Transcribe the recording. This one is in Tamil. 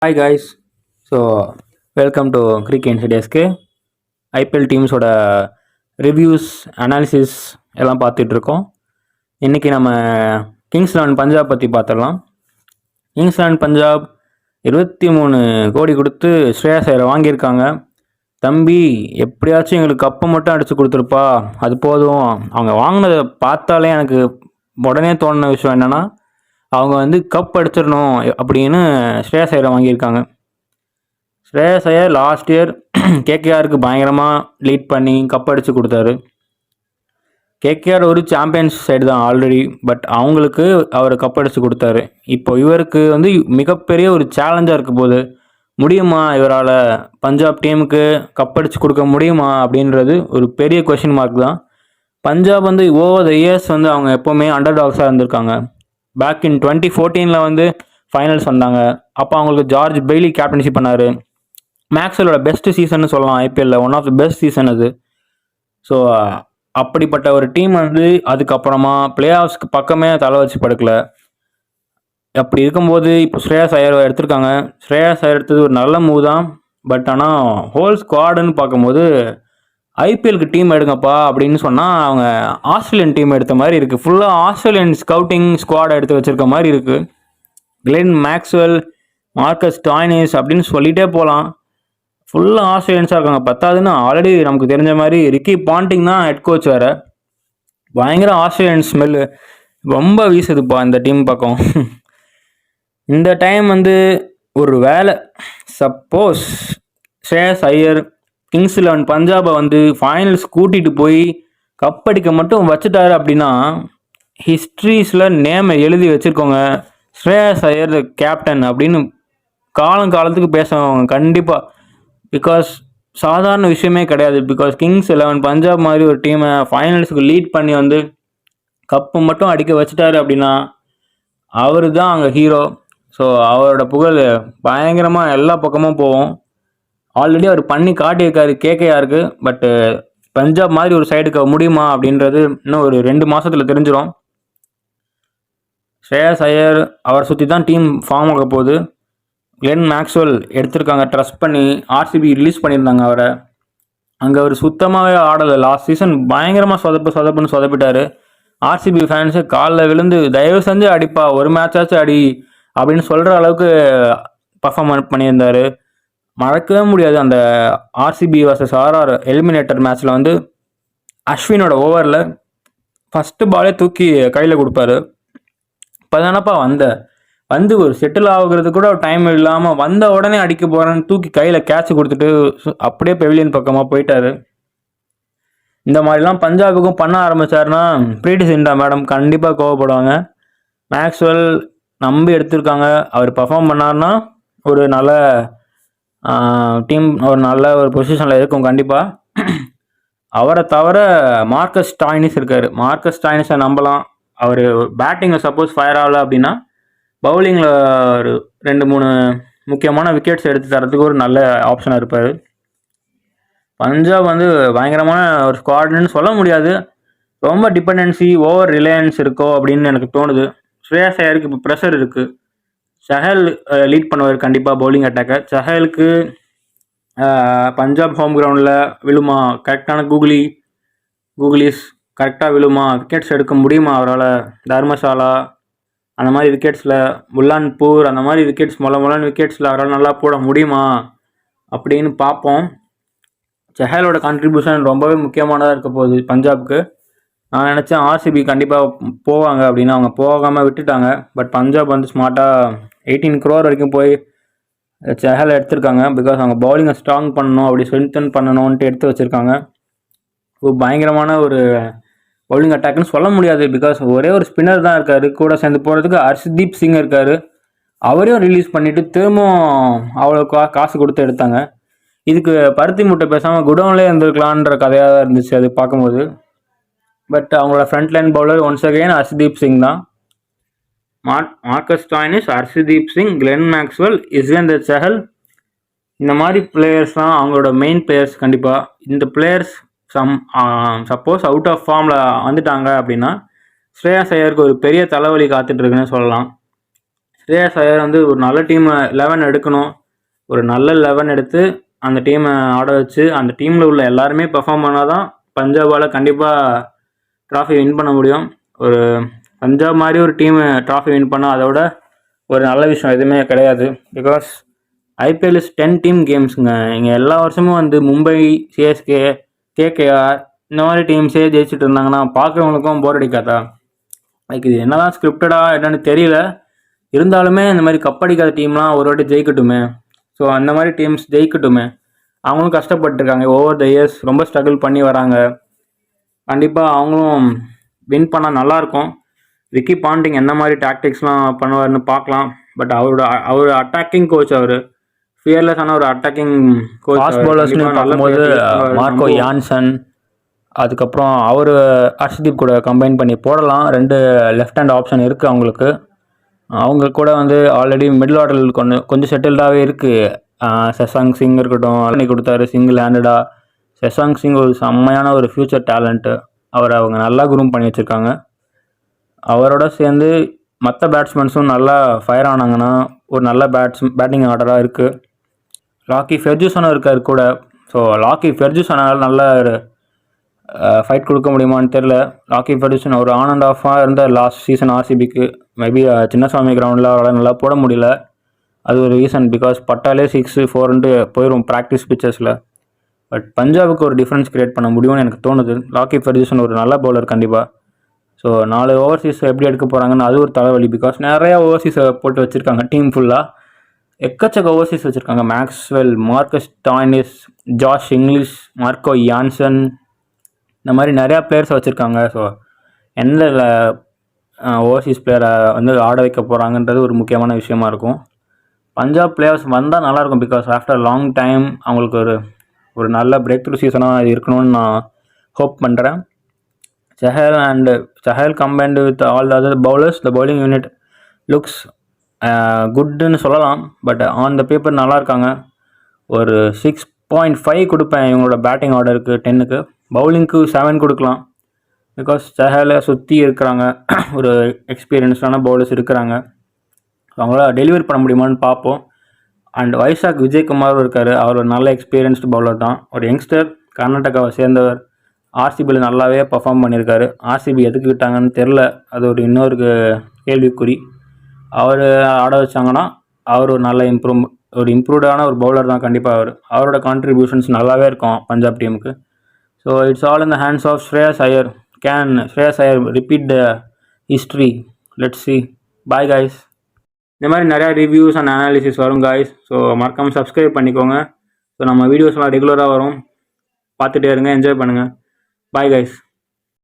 Hi guys. So welcome to crick இன்சிடியஸ்க்கு. ஐபிஎல் டீம்ஸோட ரிவ்யூஸ் அனாலிசிஸ் எல்லாம் பார்த்துட்ருக்கோம். இன்றைக்கி நம்ம கிங்ஸ் 11 பஞ்சாப் பற்றி பார்த்துடலாம். கிங்ஸ் 11 பஞ்சாப் 23 கோடி கொடுத்து ஸ்ரேயாஸ் ஐயரை வாங்கியிருக்காங்க. தம்பி எப்படியாச்சும் எங்களுக்கு கப்பை மட்டும் அடித்து கொடுத்துருப்பா, அது போதும். அவங்க வாங்கினதை பார்த்தாலே எனக்கு உடனே தோணுன விஷயம் என்னென்னா, அவங்க கப் அடிச்சிடணும் அப்படின்னு ஸ்ரேயாஸ் ஐயரை வாங்கியிருக்காங்க. ஸ்ரேயாஸ் ஐயர் லாஸ்ட் இயர் கேகேஆருக்கு பயங்கரமாக லீட் பண்ணி கப் அடித்து கொடுத்தாரு. கேகேஆர் ஒரு சாம்பியன்ஸ் சைடு தான் ஆல்ரெடி, பட் அவங்களுக்கு அவர் கப் அடித்து கொடுத்தாரு. இப்போ இவருக்கு மிகப்பெரிய ஒரு சேலஞ்சாக இருக்க போது, முடியுமா இவரால் பஞ்சாப் டீமுக்கு கப் அடித்து கொடுக்க முடியுமா அப்படின்றது ஒரு பெரிய கொஷின் மார்க் தான். பஞ்சாப் ஓவர் த இயர்ஸ் அவங்க எப்போவுமே அண்டர் டாக்ஸாக இருந்திருக்காங்க. பேக் இன் 2014 ஃபைனல்ஸ் வந்தாங்க. அப்போ அவங்களுக்கு ஜார்ஜ் பெய்லி கேப்டன்ஷிப் பண்ணார். மேக்ஸ்வெலோட பெஸ்ட் சீசன் சொல்லலாம் ஐபிஎல்லில், one of the best season அது. ஸோ அப்படிப்பட்ட ஒரு டீம் அதுக்கப்புறமா பிளே ஆஃப்ஸ்க்கு பக்கமே தலை வச்சு படுக்கல. அப்படி இருக்கும்போது இப்போ ஸ்ரேயாஸ் ஐயர் எடுத்திருக்காங்க. ஸ்ரேயாஸ் ஐயர் எடுத்தது ஒரு நல்ல மூவ் தான். பட் ஆனால் ஹோல் ஸ்குவாடுன்னு பார்க்கும்போது ஐபிஎல்க்கு டீம் எடுங்கப்பா அப்படின்னு சொன்னால் அவங்க ஆஸ்திரேலியன் டீம் எடுத்த மாதிரி இருக்குது. ஃபுல்லாக ஆஸ்திரேலியன் ஸ்கவுட்டிங் ஸ்குவாட் எடுத்து வச்சுருக்க மாதிரி இருக்குது. கிளென் மேக்ஸ்வெல், மார்க்கஸ் ஸ்டாய்னிஸ் அப்படின்னு சொல்லிகிட்டே போகலாம். ஃபுல்லாக ஆஸ்திரேலியன்ஸாக இருக்காங்க. பத்தாதுன்னு ஆல்ரெடி நமக்கு தெரிஞ்ச மாதிரி ரிக்கி பாண்டிங் தான் ஹெட் கோச் வேறு. பயங்கர ஆஸ்திரேலியன் ஸ்மெல்லு ரொம்ப வீசுதுப்பா இந்த டீம் பக்கம். இந்த டைம் ஒரு வேலை சப்போஸ் ஸ்ரேயாஸ் ஐயர் கிங்ஸ் 11 பஞ்சாபை ஃபைனல்ஸ் கூட்டிகிட்டு போய் கப் அடிக்க மட்டும் வச்சுட்டாரு அப்படின்னா ஹிஸ்ட்ரிஸில் நேமை எழுதி வச்சுருக்கோங்க. ஸ்ரேயாஸ் ஐயர் த கேப்டன் அப்படின்னு காலத்துக்கு பேசுவாங்க கண்டிப்பாக. பிகாஸ் சாதாரண விஷயமே கிடையாது. பிகாஸ் கிங்ஸ் 11 பஞ்சாப் மாதிரி ஒரு டீமை ஃபைனல்ஸுக்கு லீட் பண்ணி கப்பு மட்டும் அடிக்க வச்சுட்டாரு அப்படின்னா அவர் தான் அங்கே ஹீரோ. ஸோ அவரோட புகழ் பயங்கரமாக எல்லா பக்கமும் போகும். ஆல்ரெடி அவர் பண்ணி காட்டியிருக்காரு கேகேஆருக்கு. பட்டு பஞ்சாப் மாதிரி ஒரு சைடுக்கு முடியுமா அப்படின்றது இன்னும் ஒரு 2 மாதத்தில் தெரிஞ்சிடும். ஸ்ரேயாஸ் ஐயர் அவர் சுற்றி தான் டீம் ஃபார்ம் ஆக போகுது. கிளென் மேக்ஸ்வெல் எடுத்திருக்காங்க ட்ரஸ்ட் பண்ணி. ஆர்சிபி ரிலீஸ் பண்ணியிருந்தாங்க அவரை. அங்கே அவர் சுத்தமாகவே ஆடலை. லாஸ்ட் சீசன் பயங்கரமாக சொதப்புன்னு சொதப்பிட்டார். ஆர்சிபி ஃபேன்ஸு காலில் விழுந்து தயவு செஞ்சு அடிப்பா, ஒரு மேட்சாச்சும் அடி அப்படின்னு சொல்கிற அளவுக்கு பர்ஃபார்மன்ஸ் பண்ணியிருந்தார். மறக்கவே முடியாது அந்த ஆர்சிபி வர்சஸ் ஆர்ஆர் எலிமினேட்டர் மேட்ச்சில் அஸ்வினோட ஓவரில் ஃபஸ்ட்டு பாலே தூக்கி கையில் கொடுப்பாரு. இப்போ தானப்பா ஒரு செட்டில் ஆகுறது கூட டைம் இல்லாமல் வந்த உடனே அடிக்க போகிறேன்னு தூக்கி கையில் கேட்ச் கொடுத்துட்டு அப்படியே பெவிலியன் பக்கமாக போயிட்டாரு. இந்த மாதிரிலாம் பஞ்சாபுக்கும் பண்ண ஆரம்பித்தாருன்னா பிரீத்தி சிண்டா மேடம் கண்டிப்பாக கோவப்படுவாங்க. மேக்ஸ்வெல் நம்பி எடுத்திருக்காங்க. அவர் பர்ஃபார்ம் பண்ணார்னா ஒரு நல்ல டீம் ஒரு நல்ல ஒரு பொசிஷனில் இருக்கும் கண்டிப்பாக. அவரை தவிர மார்க்கஸ் ஸ்டாய்னிஸ் இருக்கார். மார்க்கஸ் ஸ்டாய்னிஸை நம்பலாம். அவர் பேட்டிங்கில் சப்போஸ் ஃபயர் ஆகலை அப்படின்னா பவுலிங்கில் ஒரு 2-3 முக்கியமான விக்கெட்ஸ் எடுத்து தரத்துக்கு ஒரு நல்ல ஆப்ஷனாக இருப்பார். பஞ்சாப் பயங்கரமான ஒரு ஸ்குவாட்னு சொல்ல முடியாது. ரொம்ப டிபெண்டன்சி ஓவர் ரிலையன்ஸ் இருக்கோ அப்படின்னு எனக்கு தோணுது. ஸ்ரேயாஸ் ஐயருக்கு இப்போ ப்ரெஷர் இருக்குது. சஹல் லீட் பண்ணுவார் கண்டிப்பாக பவுலிங் அட்டாக்கை. சஹலுக்கு பஞ்சாப் ஹோம் கிரவுண்டில் விழுமா, கரெக்டான கூகுளிஸ் கரெக்டாக விழுமா, விக்கெட்ஸ் எடுக்க முடியுமா அவரால்? தர்மசாலா அந்த மாதிரி விக்கெட்ஸில், புல்லான்பூர் அந்த மாதிரி விக்கெட்ஸ் மொழன்னு விக்கெட்ஸில் அவரால் நல்லா போட முடியுமா அப்படின்னு பார்ப்போம். சஹலோட கான்ட்ரிபியூஷன் ரொம்பவே முக்கியமானதாக இருக்க போகுது பஞ்சாப்க்கு. நான் நினச்சேன் ஆர்சிபி கண்டிப்பாக போவாங்க அப்படின்னு, அவங்க போகாமல் விட்டுட்டாங்க. பட் பஞ்சாப் ஸ்மார்ட்டாக 18 crore வரைக்கும் போய் சஹலை எடுத்திருக்காங்க. பிகாஸ் அவங்க பவுலிங்கை ஸ்ட்ராங் பண்ணணும், அப்படி ஸ்ட்ரென்தன் பண்ணணுன்ட்டு எடுத்து வச்சுருக்காங்க. பயங்கரமான ஒரு பவுலிங் அட்டாக்னு சொல்ல முடியாது. பிகாஸ் ஒரே ஒரு ஸ்பின்னர் தான் இருக்கார். கூட சேர்ந்து போகிறதுக்கு ஹர்ஷ்தீப் சிங் இருக்கார். அவரையும் ரிலீஸ் பண்ணிவிட்டு திரும்பவும் அவ்வளோ காசு கொடுத்து எடுத்தாங்க. இதுக்கு பருத்தி முட்டை பேசாமல் குடோன்லேயே இருந்திருக்கலான்ற கதையாக தான் இருந்துச்சு அது பார்க்கும்போது. பட் அவங்களோட front line bowler once again Harshdeep Singh தான். Marcus Stoinis, Harshdeep Singh, Glenn Maxwell, Yuzvendra Chahal, இந்த மாதிரி பிளேயர்ஸ் தான் அவங்களோட மெயின் பிளேயர்ஸ். கண்டிப்பாக இந்த பிளேயர்ஸ் சப்போஸ் அவுட் ஆஃப் ஃபார்மில் வந்துட்டாங்க அப்படின்னா ஸ்ரேயாஸ் ஐயருக்கு ஒரு பெரிய தலைவலி காத்துட்ருக்குன்னு சொல்லலாம். ஸ்ரேயஸ் ஐயர் வந்து ஒரு நல்ல டீம் 11 எடுக்கணும். ஒரு நல்ல 11 எடுத்து அந்த டீமை ஆட வச்சு அந்த டீமில் உள்ள எல்லாருமே பெர்ஃபார்ம் பண்ணால் தான் பஞ்சாபால் கண்டிப்பாக ட்ராஃபி வின் பண்ண முடியும். ஒரு பஞ்சாப் மாதிரி ஒரு டீமு ட்ராஃபி வின் பண்ணால் அதோட ஒரு நல்ல விஷயம் எதுவுமே கிடையாது. பிகாஸ் ஐபிஎல் இஸ் 10 டீம் கேம்ஸுங்க. இங்கே எல்லா வருஷமும் வந்து மும்பை, சிஎஸ்கே, கேகேஆர் இந்த மாதிரி டீம்ஸே ஜெயிச்சுட்டு இருந்தாங்கன்னா பார்க்குறவங்களுக்கும் போர் அடிக்காதா? லைக் இது என்னதான் ஸ்கிரிப்டடாக என்னன்னு தெரியல. இருந்தாலுமே இந்த மாதிரி கப்படிக்காத டீம்லாம் ஒரு வாட்டி ஜெயிக்கட்டுமே. ஸோ அந்த மாதிரி டீம்ஸ் ஜெயிக்கட்டுமே. அவங்களும் கஷ்டப்பட்டுருக்காங்க ஓவர் த இயர்ஸ், ரொம்ப ஸ்ட்ரகிள் பண்ணி வராங்க. கண்டிப்பாக அவங்களும் வின் பண்ணால் நல்லாயிருக்கும். ரிக்கி பாண்டிங் எந்த மாதிரி டாக்டிக்ஸ்லாம் பண்ணுவார்னு பார்க்கலாம். பட் அவர் அட்டாக்கிங் கோச், அவர் ஃபியர்லெஸ்ஸான ஒரு அட்டாக்கிங் கோச். ஃபாஸ்ட் பவுலர்ஸ்னு பார்க்கும்போது மார்க்கோ யான்சன், அதுக்கப்புறம் அவர் ஹர்ஷ்தீப் கூட கம்பைன் பண்ணி போடலாம். 2 லெஃப்ட் ஹேண்ட் ஆப்ஷன் இருக்குது அவங்களுக்கு. அவங்க கூட வந்து ஆல்ரெடி மிடில் ஆர்டரில் கொஞ்சம் செட்டில்டாகவே இருக்குது. சசாங் சிங் இருக்கட்டும், பண்ணி கொடுத்தாரு சிங்கிள் ஹேண்டடாக. சசாங் சிங் ஒரு செம்மையான ஒரு ஃப்யூச்சர் டேலண்ட்டு. அவரை அவங்க நல்லா குரூம் பண்ணி வச்சுருக்காங்க. அவரோட சேர்ந்து மற்ற பேட்ஸ்மேன்ஸும் நல்லா ஃபயர் ஆனாங்கன்னா ஒரு நல்ல பேட்டிங் ஆர்டராக இருக்குது. லாக்கி ஃபெர்ஜூசனும் இருக்கார் கூட. ஸோ லாக்கி ஃபெர்ஜூசனால் நல்ல ஒரு ஃபைட் கொடுக்க முடியுமான்னு தெரில. லாக்கி ஃபெர்ஜூசன் ஒரு ஆன் அண்ட் ஆஃபாக இருந்த லாஸ்ட் சீசன் ஆர்சிபிக்கு மேபி சின்னசாமி கிரவுண்டில் அவரால் நல்லா போட முடியல. அது ஒரு ரீசன். பிகாஸ் பட்டாலே 6-4 போயிடும் ப்ராக்டிஸ் பிச்சர்ஸில். பட் பஞ்சாபுக்கு ஒரு டிஃப்ரென்ஸ் க்ரியேட் பண்ண முடியும்னு எனக்கு தோணுது. லாக்கி ஃபெர்ஜூசன் ஒரு நல்ல பவுலர் கண்டிப்பாக. ஸோ 4 ஓவர்சீஸ் எப்படி எடுக்க போகிறாங்கன்னு அது ஒரு தலைவலி. பிகாஸ் நிறையா ஓவர்சீஸை போட்டு வச்சுருக்காங்க டீம் ஃபுல்லாக. எக்கச்சக்க ஓவர்சீஸ் வச்சுருக்காங்க. Maxwell, Marcus Stoinis, Josh Inglis, Marco Jansen, இந்த மாதிரி நிறையா பிளேயர்ஸ் வச்சுருக்காங்க. ஸோ எந்த ஓவர்சீஸ் பிளேயரை வந்து ஆட வைக்க போகிறாங்கன்றது ஒரு முக்கியமான விஷயமா இருக்கும். பஞ்சாப் பிளேயர்ஸ் வந்தால் நல்லாயிருக்கும். பிகாஸ் ஆஃப்டர் லாங் டைம் அவங்களுக்கு ஒரு நல்ல பிரேக் த்ரூ சீசனாக இருக்கணும்னு நான் ஹோப் பண்ணுறேன். Chahal combined with all the other bowlers, the bowling unit looks குட்னு சொல்லலாம். பட் ஆன் த பேப்பர் நல்லா இருக்காங்க. ஒரு 6.5 கொடுப்பேன் இவங்களோட பேட்டிங் ஆர்டருக்கு 10க்கு. பவுலிங்க்கு 7 கொடுக்கலாம். பிகாஸ் சஹலை சுற்றி இருக்கிறாங்க, ஒரு எக்ஸ்பீரியன்ஸ்டான பவுலர்ஸ் இருக்கிறாங்க. அவங்களால டெலிவரி பண்ண முடியுமான்னு பார்ப்போம். அண்ட் வைசாக் விஜயகுமாரும் இருக்கார். அவர் ஒரு நல்ல எக்ஸ்பீரியன்ஸ்டு பவுலர் தான். ஒரு யங்ஸ்டர், கர்நாடகாவை சேர்ந்தவர். ஆர்சிபியில் நல்லாவே பர்ஃபார்ம் பண்ணியிருக்காரு. ஆர்சிபி எதுக்கு விட்டாங்கன்னு தெரில. அது ஒரு இன்னொரு கேள்விக்குறி. அவர் ஆட வச்சாங்கன்னா அவர் ஒரு நல்ல இம்ப்ரூவ்டான ஒரு பவுலர் தான் கண்டிப்பாக. அவரோட கான்ட்ரிபியூஷன்ஸ் நல்லாவே இருக்கும் பஞ்சாப் டீமுக்கு. So it's all in the hands of Shreyas Iyer. Can Shreyas Iyer repeat the history? Let's see. Bye guys. இந்த மாதிரி நிறையா ரிவ்யூஸ் அண்ட் அனாலிசிஸ் வரும் காய்ஸ். ஸோ மறக்காமல் சப்ஸ்கிரைப் பண்ணிக்கோங்க. ஸோ நம்ம வீடியோஸ்லாம் ரெகுலராக வரும். பார்த்துட்டே இருங்க, என்ஜாய் பண்ணுங்கள். Bye guys.